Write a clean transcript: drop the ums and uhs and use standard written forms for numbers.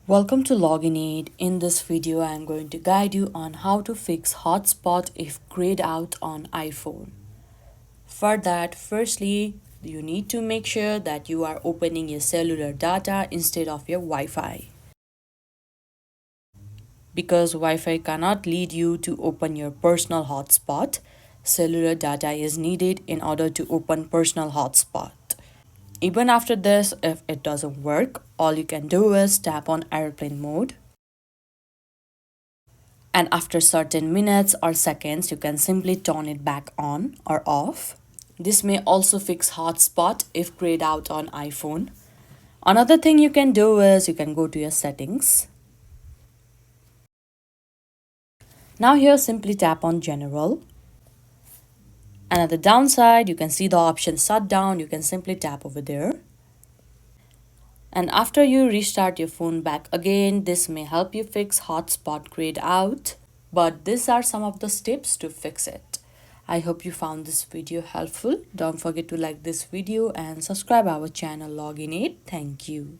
Welcome to Login Aid. In this video, I am going to guide you on how to fix hotspot if grayed out on iPhone. For that, firstly, you need to make sure that you are opening your cellular data instead of your Wi-Fi. Because Wi-Fi cannot lead you to open your personal hotspot, cellular data is needed in order to open personal hotspot. Even after this, if it doesn't work, all you can do is tap on airplane mode. And after certain minutes or seconds, you can simply turn it back on or off. This may also fix hotspot if grayed out on iPhone. Another thing you can do is you can go to your settings. Now here simply tap on general. And at the downside, you can see the option shutdown. You can simply tap over there. And after you restart your phone back again, this may help you fix hotspot grayed out. But these are some of the steps to fix it. I hope you found this video helpful. Don't forget to like this video and subscribe our channel Login Aid. Thank you.